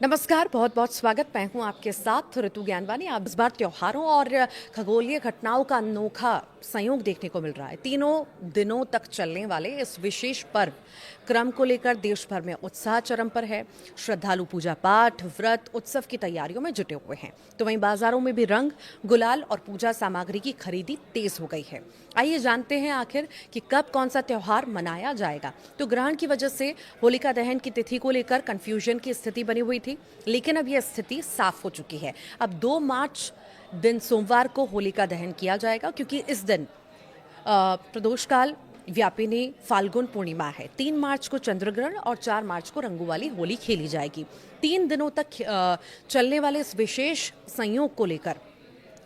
नमस्कार, बहुत बहुत स्वागत। मैं हूं आपके साथ ऋतु ज्ञानवानी। आप इस बार त्योहारों और खगोलीय घटनाओं का अनोखा संयोग देखने को मिल रहा है। तीनों दिनों तक चलने वाले इस विशेष पर्व क्रम को लेकर देश भर में उत्साह चरम पर है। श्रद्धालु पूजा पाठ, व्रत, उत्सव की तैयारियों में जुटे हुए हैं, तो वहीं बाजारों में भी रंग, गुलाल और पूजा सामग्री की खरीदी तेज हो गई है। आइए जानते हैं आखिर कि कब कौन सा त्योहार मनाया जाएगा। तो ग्रहण की वजह से होलिका दहन की तिथि को लेकर कंफ्यूजन की स्थिति बनी हुई थी, लेकिन अब यह स्थिति साफ हो चुकी है। अब 2 मार्च दिन सोमवार को होलिका दहन किया जाएगा, क्योंकि इस दिन प्रदोषकाल व्यापिनी फाल्गुन पूर्णिमा है। 3 मार्च को चंद्रग्रहण और 4 मार्च को रंगों वाली होली खेली जाएगी। 3 दिनों तक चलने वाले इस विशेष संयोग को लेकर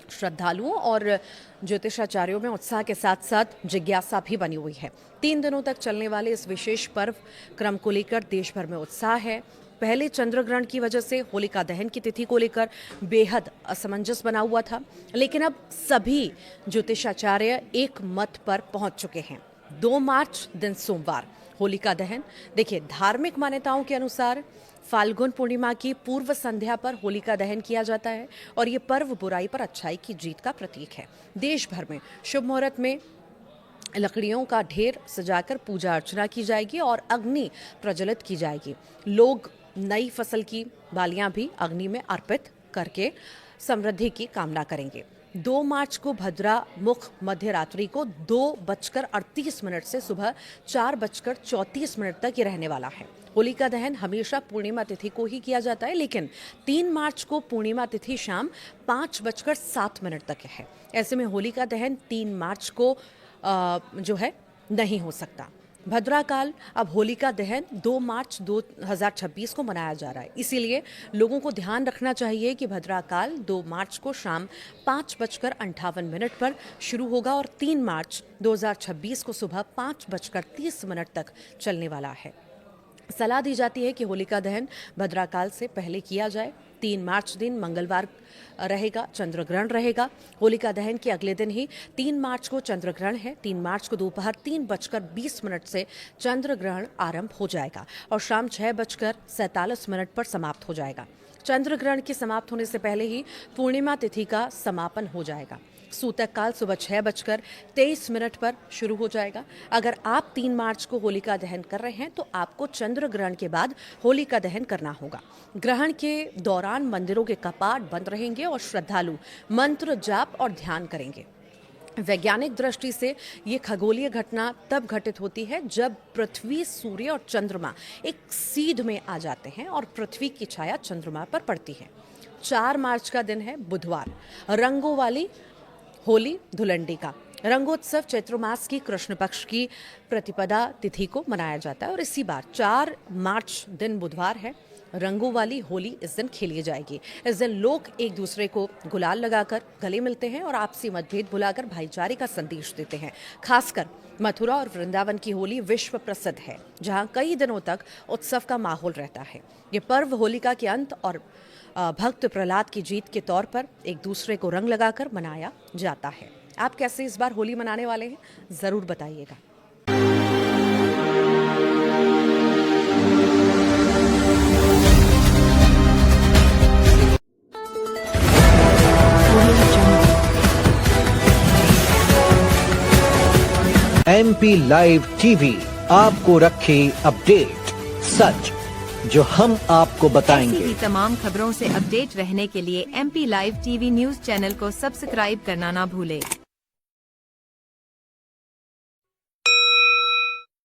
श्रद्धालुओं और ज्योतिषाचार्यों में उत्साह के साथ साथ जिज्ञासा भी बनी हुई है। 3 दिनों तक चलने वाले इस विशेष पर्व क्रम को लेकर देश भर में उत्साह है। पहले चंद्रग्रहण की वजह से होलिका दहन की तिथि को लेकर बेहद असमंजस बना हुआ था, लेकिन अब सभी ज्योतिषाचार्य एक मत पर पहुंच चुके हैं। 2 मार्च दिन सोमवार होलिका दहन। देखिए, धार्मिक मान्यताओं के अनुसार फाल्गुन पूर्णिमा की पूर्व संध्या पर होलिका दहन किया जाता है और ये पर्व बुराई पर अच्छाई की जीत का प्रतीक है। देश भर में शुभ मुहूर्त में लकड़ियों का ढेर सजाकर पूजा अर्चना की जाएगी और अग्नि प्रज्वलित की जाएगी। लोग नई फसल की बालियां भी अग्नि में अर्पित करके समृद्धि की कामना करेंगे। 2 मार्च को भद्रा मुख मध्य रात्रि को 2:38 से सुबह 4:34 तक ये रहने वाला है। होलिका दहन हमेशा पूर्णिमा तिथि को ही किया जाता है, लेकिन 3 मार्च को पूर्णिमा तिथि शाम 5:07 तक है। ऐसे में होलिका दहन 3 मार्च को जो है नहीं हो सकता। भद्रा काल अब होलिका दहन 2 मार्च 2026 को मनाया जा रहा है, इसीलिए लोगों को ध्यान रखना चाहिए कि भद्रा काल 2 मार्च को शाम 5:58 पर शुरू होगा और 3 मार्च 2026 को सुबह 5:30 तक चलने वाला है। सलाह दी जाती है कि होलिका दहन भद्राकाल से पहले किया जाए। 3 मार्च दिन मंगलवार रहेगा, चंद्रग्रहण रहेगा। होलिका दहन के अगले दिन ही 3 मार्च को चंद्रग्रहण है। 3 मार्च को दोपहर 3:20 से चंद्रग्रहण आरंभ हो जाएगा और शाम 6:47 पर समाप्त हो जाएगा। चंद्रग्रहण के समाप्त होने से पहले ही पूर्णिमा तिथि का समापन हो जाएगा। सूतक काल सुबह 6:23 पर शुरू हो जाएगा। अगर आप 3 मार्च को होलिका दहन कर रहे हैं तो आपको चंद्र ग्रहण के बाद होलिका दहन करना होगा। ग्रहण के दौरान मंदिरों के कपाट बंद रहेंगे और श्रद्धालु मंत्र जाप और ध्यान करेंगे। वैज्ञानिक दृष्टि से ये खगोलीय घटना तब घटित होती है जब पृथ्वी, सूर्य और चंद्रमा एक सीध में आ जाते हैं और पृथ्वी की छाया चंद्रमा पर पड़ती है। 4 मार्च का दिन है बुधवार, रंगों वाली होली धुलंडी का रंगोत्सव चैत्र मास की कृष्ण पक्ष की प्रतिपदा तिथि को मनाया जाता है और इसी बार 4 मार्च दिन बुधवार है। रंगों वाली होली इस दिन खेली जाएगी। इस दिन लोग एक दूसरे को गुलाल लगाकर गले मिलते हैं और आपसी मतभेद भुलाकर भाईचारे का संदेश देते हैं। खासकर मथुरा और वृंदावन की होली विश्व प्रसिद्ध है, जहां कई दिनों तक उत्सव का माहौल रहता है। ये पर्व होलिका के अंत और भक्त प्रहलाद की जीत के तौर पर एक दूसरे को रंग लगाकर मनाया जाता है। आप कैसे इस बार होली मनाने वाले हैं, जरूर बताइएगा। MP लाइव टीवी आपको रखे अपडेट, सच जो हम आपको बताएंगे। ऐसी ही तमाम खबरों से अपडेट रहने के लिए MP live TV news channel को सब्सक्राइब करना ना भूले।